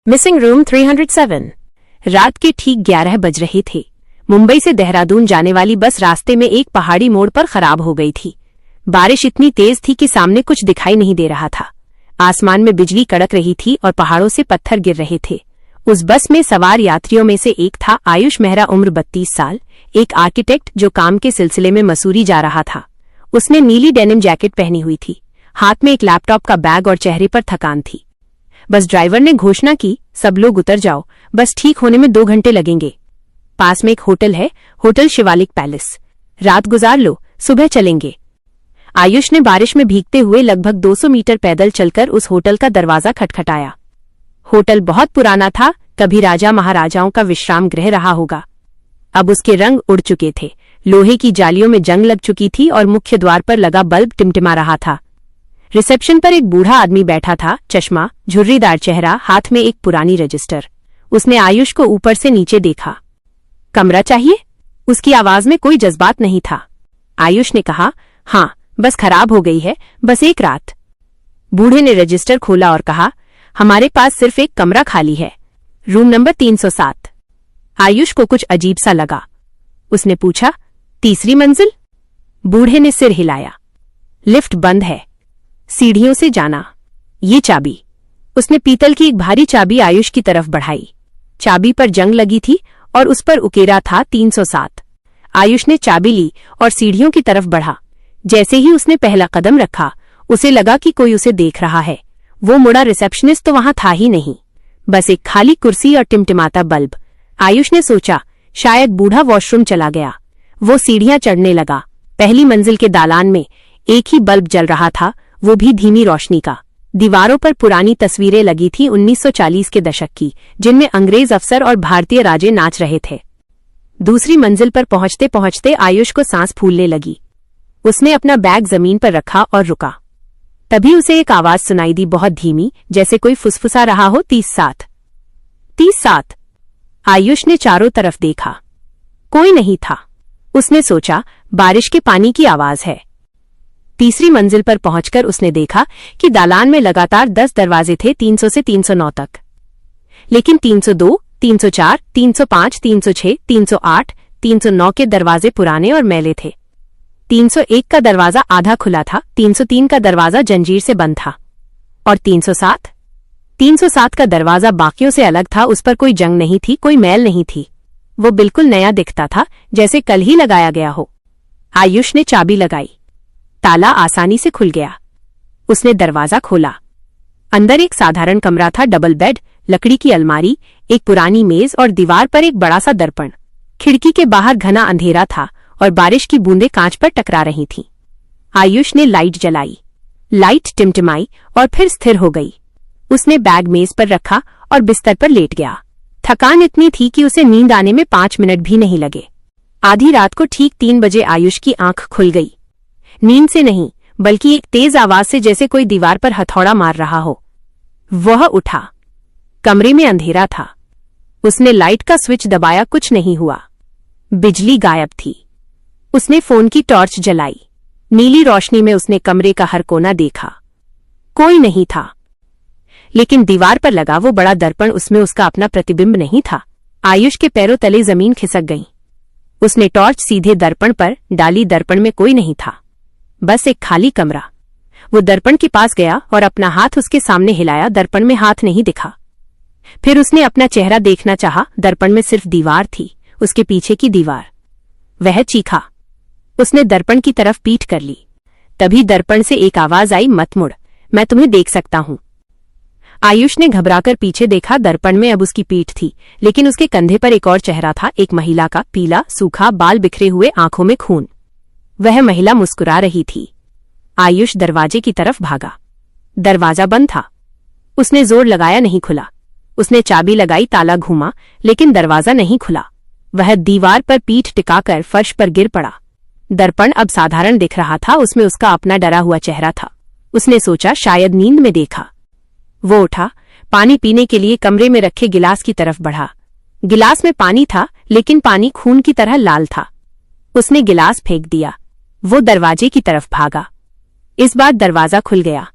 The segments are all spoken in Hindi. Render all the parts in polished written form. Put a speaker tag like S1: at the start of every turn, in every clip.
S1: Missing room 307। रात के ठीक 11 बज रहे थे। मुंबई से देहरादून जाने वाली बस रास्ते में एक पहाड़ी मोड़ पर खराब हो गई थी। बारिश इतनी तेज थी कि सामने कुछ दिखाई नहीं दे रहा था। आसमान में बिजली कड़क रही थी और पहाड़ों से पत्थर गिर रहे थे। उस बस में सवार यात्रियों में से एक था आयुष मेहरा, उम्र 32 साल, एक आर्किटेक्ट जो काम के सिलसिले में मसूरी जा रहा था। उसने नीली डेनिम जैकेट पहनी हुई थी, हाथ में एक लैपटॉप का बैग और चेहरे पर थकान थी। बस ड्राइवर ने घोषणा की, सब लोग उतर जाओ, बस ठीक होने में 2 घंटे लगेंगे। पास में एक होटल है, होटल शिवालिक पैलेस। रात गुजार लो, सुबह चलेंगे। आयुष ने बारिश में भीगते हुए लगभग 200 मीटर पैदल चलकर उस होटल का दरवाजा खटखटाया। होटल बहुत पुराना था, कभी राजा महाराजाओं का विश्राम गृह रहा होगा। अब उसके रंग उड़ चुके थे, लोहे की जालियों में जंग लग चुकी थी और मुख्य द्वार पर लगा बल्ब टिमटिमा रहा था। रिसेप्शन पर एक बूढ़ा आदमी बैठा था, चश्मा, झुर्रीदार चेहरा, हाथ में एक पुरानी रजिस्टर। उसने आयुष को ऊपर से नीचे देखा। कमरा चाहिए? उसकी आवाज में कोई जज्बात नहीं था। आयुष ने कहा, हाँ, बस खराब हो गई है, बस एक रात। बूढ़े ने रजिस्टर खोला और कहा, हमारे पास सिर्फ एक कमरा खाली है, रूम नंबर 307। आयुष को कुछ अजीब सा लगा। उसने पूछा, तीसरी मंजिल? बूढ़े ने सिर हिलाया। लिफ्ट बंद है, सीढ़ियों से जाना। ये चाबी। उसने पीतल की एक भारी चाबी आयुष की तरफ बढ़ाई। चाबी पर जंग लगी थी और उस पर उकेरा था 307। आयुष ने चाबी ली और सीढ़ियों की तरफ बढ़ा। जैसे ही उसने पहला कदम रखा, उसे लगा कि कोई उसे देख रहा है। वो मुड़ा, रिसेप्शनिस्ट तो वहां था ही नहीं, बस एक खाली कुर्सी और टिमटिमाता बल्ब। आयुष ने सोचा, शायद बूढ़ा वॉशरूम चला गया। वो सीढ़ियां चढ़ने लगा। पहली मंजिल के दालान में एक ही बल्ब जल रहा था, वो भी धीमी रोशनी का। दीवारों पर पुरानी तस्वीरें लगी थी 1940 के दशक की, जिनमें अंग्रेज अफसर और भारतीय राजे नाच रहे थे। दूसरी मंजिल पर पहुंचते पहुंचते आयुष को सांस फूलने लगी। उसने अपना बैग जमीन पर रखा और रुका। तभी उसे एक आवाज सुनाई दी, बहुत धीमी, जैसे कोई फुसफुसा रहा हो, 37, 37। आयुष ने चारों तरफ देखा, कोई नहीं था। उसने सोचा, बारिश के पानी की आवाज है। तीसरी मंजिल पर पहुंचकर उसने देखा कि दालान में लगातार 10 दरवाजे थे, 300 से 309 तक। लेकिन 302, 304, 305, 306, 308, 309 के दरवाजे पुराने और मैले थे। 301 का दरवाजा आधा खुला था, 303 का दरवाजा जंजीर से बंद था। और 307 का दरवाजा बाकियों से अलग था। उस पर कोई जंग नहीं थी, कोई मैल नहीं थी। वो बिल्कुल नया दिखता था, जैसे कल ही लगाया गया हो। आयुष ने चाबी लगाई, ताला आसानी से खुल गया। उसने दरवाजा खोला। अंदर एक साधारण कमरा था, डबल बेड, लकड़ी की अलमारी, एक पुरानी मेज और दीवार पर एक बड़ा सा दर्पण। खिड़की के बाहर घना अंधेरा था और बारिश की बूंदें कांच पर टकरा रही थीं। आयुष ने लाइट जलाई। लाइट टिमटिमाई और फिर स्थिर हो गई। उसने बैग मेज पर रखा और बिस्तर पर लेट गया। थकान इतनी थी कि उसे नींद आने में 5 मिनट भी नहीं लगे। आधी रात को ठीक 3 बजे आयुष की आंख खुल गई। नींद से नहीं, बल्कि एक तेज आवाज से, जैसे कोई दीवार पर हथौड़ा मार रहा हो। वह उठा। कमरे में अंधेरा था। उसने लाइट का स्विच दबाया, कुछ नहीं हुआ। बिजली गायब थी। उसने फोन की टॉर्च जलाई। नीली रोशनी में उसने कमरे का हर कोना देखा। कोई नहीं था। लेकिन दीवार पर लगा वो बड़ा दर्पण, उसमें उसका अपना प्रतिबिंब नहीं था। आयुष के पैरों तले जमीन खिसक गई। उसने टॉर्च सीधे दर्पण पर डाली। दर्पण में कोई नहीं था, बस एक खाली कमरा। वो दर्पण के पास गया और अपना हाथ उसके सामने हिलाया। दर्पण में हाथ नहीं दिखा। फिर उसने अपना चेहरा देखना चाहा। दर्पण में सिर्फ दीवार थी, उसके पीछे की दीवार। वह चीखा। उसने दर्पण की तरफ पीठ कर ली। तभी दर्पण से एक आवाज आई, मत मुड़, मैं तुम्हें देख सकता हूं। आयुष ने घबराकर पीछे देखा। दर्पण में अब उसकी पीठ थी, लेकिन उसके कंधे पर एक और चेहरा था, एक महिला का, पीला, सूखा, बाल बिखरे हुए, आंखों में खून। वह महिला मुस्कुरा रही थी। आयुष दरवाजे की तरफ भागा। दरवाजा बंद था। उसने जोर लगाया, नहीं खुला। उसने चाबी लगाई, ताला घूमा, लेकिन दरवाजा नहीं खुला। वह दीवार पर पीठ टिकाकर फर्श पर गिर पड़ा। दर्पण अब साधारण दिख रहा था, उसमें उसका अपना डरा हुआ चेहरा था। उसने सोचा, शायद नींद में देखा। वो उठा, पानी पीने के लिए कमरे में रखे गिलास की तरफ बढ़ा। गिलास में पानी था, लेकिन पानी खून की तरह लाल था। उसने गिलास फेंक दिया। वो दरवाजे की तरफ भागा। इस बार दरवाजा खुल गया।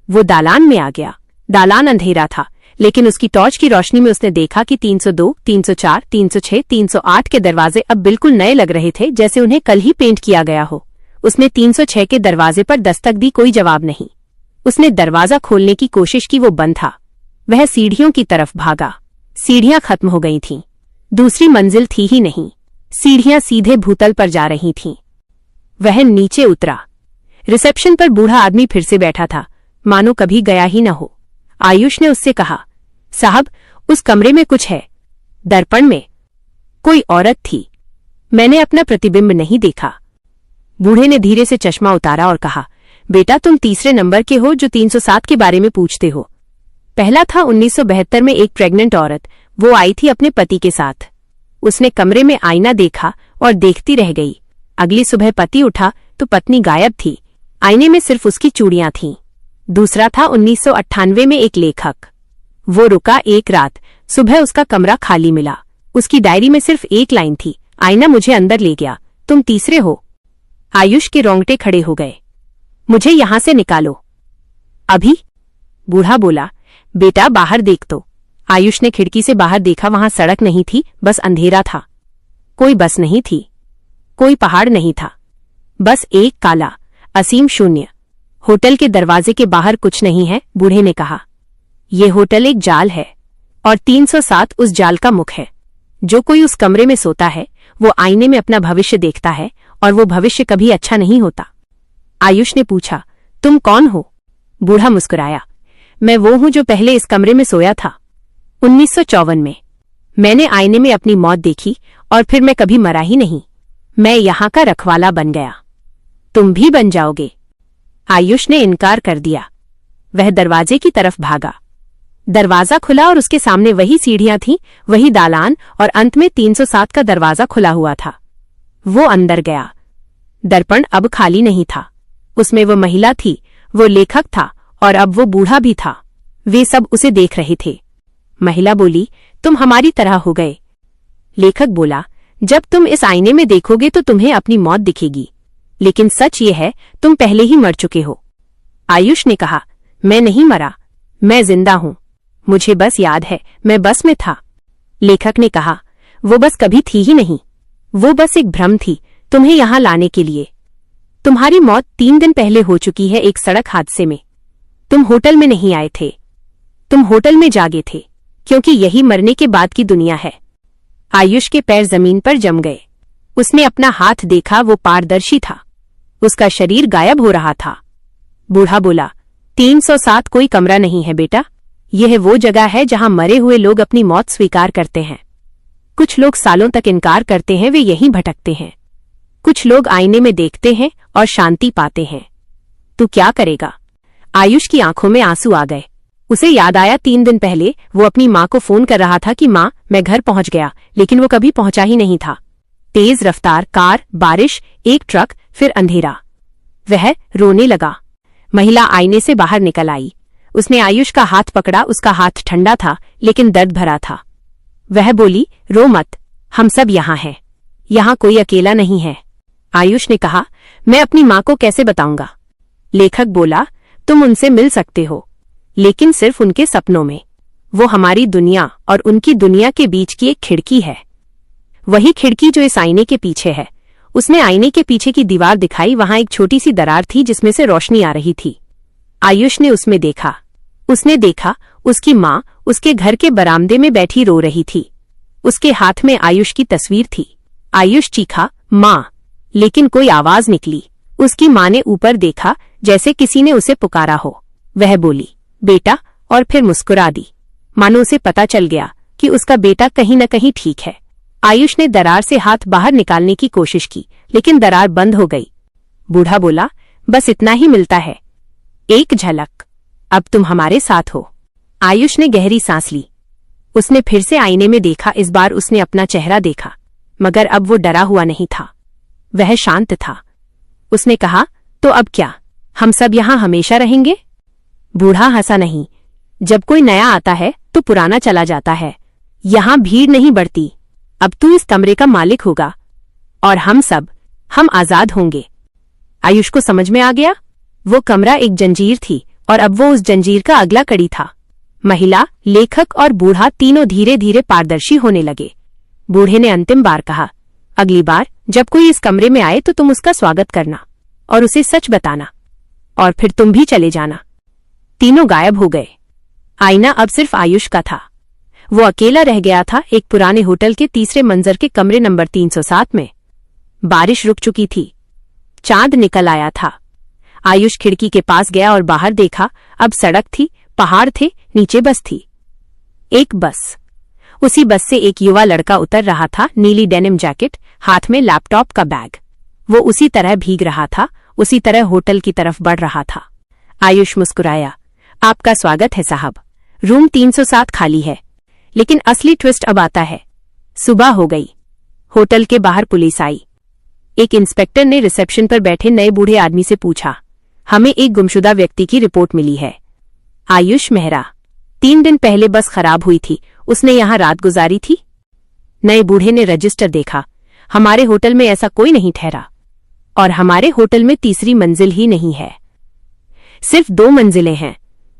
S1: वो दालान में आ गया। दालान अंधेरा था, लेकिन उसकी टॉर्च की रोशनी में उसने देखा कि 302, 304, 306, 308 के दरवाजे अब बिल्कुल नए लग रहे थे, जैसे उन्हें कल ही पेंट किया गया हो। उसने 306 के दरवाजे पर दस्तक दी, कोई जवाब नहीं। उसने दरवाजा खोलने की कोशिश की, वो बंद था। वह सीढ़ियों की तरफ भागा। सीढ़ियां खत्म हो गई थीं। दूसरी मंजिल थी ही नहीं। सीढ़ियां सीधे भूतल पर जा रही थीं। वह नीचे उतरा। रिसेप्शन पर बूढ़ा आदमी फिर से बैठा था, मानो कभी गया ही न हो। आयुष ने उससे कहा, साहब, उस कमरे में कुछ है। दर्पण में कोई औरत थी। मैंने अपना प्रतिबिंब नहीं देखा। बूढ़े ने धीरे से चश्मा उतारा और कहा, बेटा, तुम तीसरे नंबर के हो जो 307 के बारे में पूछते हो। पहला था 1972 में एक प्रेग्नेंट औरत। वो आई थी अपने पति के साथ। उसने कमरे में आईना देखा और देखती रह गई। अगली सुबह पति उठा तो पत्नी गायब थी। आईने में सिर्फ उसकी चूड़ियां थीं। दूसरा था 1998 में एक लेखक। वो रुका एक रात। सुबह उसका कमरा खाली मिला। उसकी डायरी में सिर्फ एक लाइन थी, आईना मुझे अंदर ले गया, तुम तीसरे हो। आयुष के रोंगटे खड़े हो गए। मुझे यहां से निकालो अभी। बूढ़ा बोला, बेटा, बाहर देख तो। आयुष ने खिड़की से बाहर देखा। वहां सड़क नहीं थी, बस अंधेरा था। कोई बस नहीं थी, कोई पहाड़ नहीं था, बस एक काला असीम शून्य। होटल के दरवाजे के बाहर कुछ नहीं है, बूढ़े ने कहा। यह होटल एक जाल है और 307 उस जाल का मुख है। जो कोई उस कमरे में सोता है वो आईने में अपना भविष्य देखता है, और वो भविष्य कभी अच्छा नहीं होता। आयुष ने पूछा, तुम कौन हो? बूढ़ा मुस्कुराया, मैं वो हूं जो पहले इस कमरे में सोया था, 1954 में। मैंने आईने में अपनी मौत देखी और फिर मैं कभी मरा ही नहीं। मैं यहां का रखवाला बन गया। तुम भी बन जाओगे। आयुष ने इनकार कर दिया। वह दरवाजे की तरफ भागा। दरवाजा खुला और उसके सामने वही सीढ़ियां थीं, वही दालान, और अंत में 307 का दरवाजा खुला हुआ था। वो अंदर गया। दर्पण अब खाली नहीं था। उसमें वो महिला थी, वो लेखक था, और अब वो बूढ़ा भी था। वे सब उसे देख रहे थे। महिला बोली, तुम हमारी तरह हो गए। लेखक बोला, जब तुम इस आईने में देखोगे तो तुम्हें अपनी मौत दिखेगी, लेकिन सच ये है, तुम पहले ही मर चुके हो। आयुष ने कहा, मैं नहीं मरा, मैं जिंदा हूं। मुझे बस याद है, मैं बस में था। लेखक ने कहा, वो बस कभी थी ही नहीं। वो बस एक भ्रम थी तुम्हें यहां लाने के लिए। तुम्हारी मौत 3 दिन पहले हो चुकी है, एक सड़क हादसे में। तुम होटल में नहीं आए थे, तुम होटल में जागे थे, क्योंकि यही मरने के बाद की दुनिया है। आयुष के पैर जमीन पर जम गए। उसने अपना हाथ देखा, वो पारदर्शी था। उसका शरीर गायब हो रहा था। बूढ़ा बोला, 307 कोई कमरा नहीं है बेटा, यह वो जगह है जहां मरे हुए लोग अपनी मौत स्वीकार करते हैं। कुछ लोग सालों तक इनकार करते हैं, वे यहीं भटकते हैं। कुछ लोग आईने में देखते हैं और शांति पाते हैं। तू क्या करेगा? आयुष की आंखों में आंसू आ गए। उसे याद आया 3 दिन पहले वो अपनी माँ को फोन कर रहा था कि माँ, मैं घर पहुंच गया, लेकिन वो कभी पहुंचा ही नहीं था। तेज रफ्तार कार, बारिश, एक ट्रक, फिर अंधेरा। वह रोने लगा। महिला आईने से बाहर निकल आई। उसने आयुष का हाथ पकड़ा। उसका हाथ ठंडा था, लेकिन दर्द भरा था। वह बोली, रो मत, हम सब यहाँ हैं। यहाँ कोई अकेला नहीं है। आयुष ने कहा, मैं अपनी माँ को कैसे बताऊंगा? लेखक बोला, तुम उनसे मिल सकते हो, लेकिन सिर्फ उनके सपनों में। वो हमारी दुनिया और उनकी दुनिया के बीच की एक खिड़की है, वही खिड़की जो इस आईने के पीछे है। उसने आईने के पीछे की दीवार दिखाई। वहां एक छोटी सी दरार थी जिसमें से रोशनी आ रही थी। आयुष ने उसमें देखा। उसने देखा उसकी माँ उसके घर के बरामदे में बैठी रो रही थी। उसके हाथ में आयुष की तस्वीर थी। आयुष चीखा, माँ, लेकिन कोई आवाज निकली। उसकी माँ ने ऊपर देखा, जैसे किसी ने उसे पुकारा हो। वह बोली, बेटा, और फिर मुस्कुरा दी, मानो उसे पता चल गया कि उसका बेटा कहीं न कहीं ठीक है। आयुष ने दरार से हाथ बाहर निकालने की कोशिश की, लेकिन दरार बंद हो गई। बूढ़ा बोला, बस इतना ही मिलता है, एक झलक। अब तुम हमारे साथ हो। आयुष ने गहरी सांस ली। उसने फिर से आईने में देखा। इस बार उसने अपना चेहरा देखा, मगर अब वो डरा हुआ नहीं था, वह शांत था। उसने कहा, तो अब क्या, हम सब यहां हमेशा रहेंगे? बूढ़ा हंसा नहीं। जब कोई नया आता है तो पुराना चला जाता है। यहां भीड़ नहीं बढ़ती। अब तू इस कमरे का मालिक होगा और हम आजाद होंगे। आयुष को समझ में आ गया। वो कमरा एक जंजीर थी और अब वो उस जंजीर का अगला कड़ी था। महिला, लेखक और बूढ़ा तीनों धीरे धीरे पारदर्शी होने लगे। बूढ़े ने अंतिम बार कहा, अगली बार जब कोई इस कमरे में आए तो तुम उसका स्वागत करना और उसे सच बताना, और फिर तुम भी चले जाना। तीनों गायब हो गए। आईना अब सिर्फ आयुष का था। वो अकेला रह गया था एक पुराने होटल के तीसरे मंजर के कमरे नंबर 307 में। बारिश रुक चुकी थी। चांद निकल आया था। आयुष खिड़की के पास गया और बाहर देखा। अब सड़क थी, पहाड़ थे, नीचे बस थी। एक बस। उसी बस से एक युवा लड़का उतर रहा था, नीली डेनिम जैकेट, हाथ में लैपटॉप का बैग। वो उसी तरह भीग रहा था, उसी तरह होटल की तरफ बढ़ रहा था। आयुष मुस्कुराया, आपका स्वागत है साहब। रूम 307 खाली है। लेकिन असली ट्विस्ट अब आता है। सुबह हो गई। होटल के बाहर पुलिस आई। एक इंस्पेक्टर ने रिसेप्शन पर बैठे नए बूढ़े आदमी से पूछा, हमें एक गुमशुदा व्यक्ति की रिपोर्ट मिली है। आयुष मेहरा। 3 दिन पहले बस खराब हुई थी, उसने यहां रात गुजारी थी। नए बूढ़े ने रजिस्टर देखा। हमारे होटल में ऐसा कोई नहीं ठहरा, और हमारे होटल में तीसरी मंजिल ही नहीं है, सिर्फ 2 मंजिलें हैं।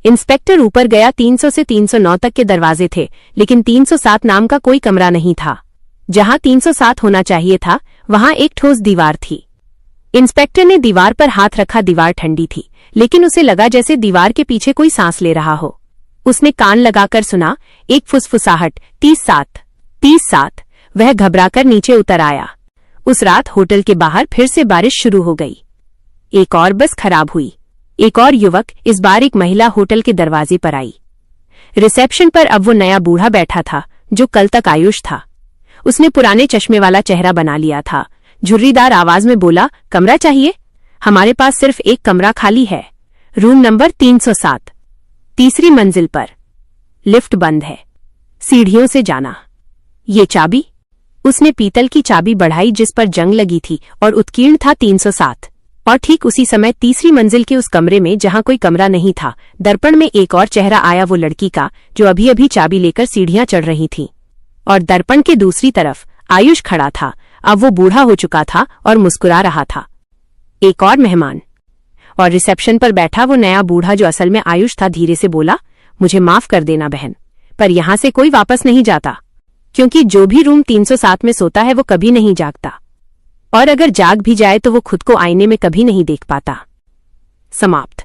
S1: इंस्पेक्टर ऊपर गया। 300 से 309 तक के दरवाजे थे, लेकिन 307 नाम का कोई कमरा नहीं था। जहां 307 होना चाहिए था, वहां एक ठोस दीवार थी। इंस्पेक्टर ने दीवार पर हाथ रखा। दीवार ठंडी थी, लेकिन उसे लगा जैसे दीवार के पीछे कोई सांस ले रहा हो। उसने कान लगाकर सुना, एक फुसफुसाहट, 37, 37। वह घबराकर नीचे उतर आया। उस रात होटल के बाहर फिर से बारिश शुरू हो गई। एक और बस खराब हुई। एक और युवक, इस बार एक महिला, होटल के दरवाजे पर आई। रिसेप्शन पर अब वो नया बूढ़ा बैठा था जो कल तक आयुष था। उसने पुराने चश्मे वाला चेहरा बना लिया था। झुर्रीदार आवाज में बोला, कमरा चाहिए? हमारे पास सिर्फ एक कमरा खाली है, रूम नंबर 307, तीसरी मंजिल पर। लिफ्ट बंद है, सीढ़ियों से जाना। ये चाबी? उसने पीतल की चाबी बढ़ाई जिस पर जंग लगी थी और उत्कीर्ण था 307। और ठीक उसी समय तीसरी मंजिल के उस कमरे में, जहां कोई कमरा नहीं था, दर्पण में एक और चेहरा आया, वो लड़की का जो अभी अभी चाबी लेकर सीढ़ियां चढ़ रही थी। और दर्पण के दूसरी तरफ आयुष खड़ा था। अब वो बूढ़ा हो चुका था और मुस्कुरा रहा था। एक और मेहमान। और रिसेप्शन पर बैठा वो नया बूढ़ा जो असल में आयुष था, धीरे से बोला, मुझे माफ कर देना बहन, पर यहां से कोई वापस नहीं जाता, क्योंकि जो भी रूम 307 में सोता है वो कभी नहीं जागता, और अगर जाग भी जाए तो वो खुद को आईने में कभी नहीं देख पाता। समाप्त।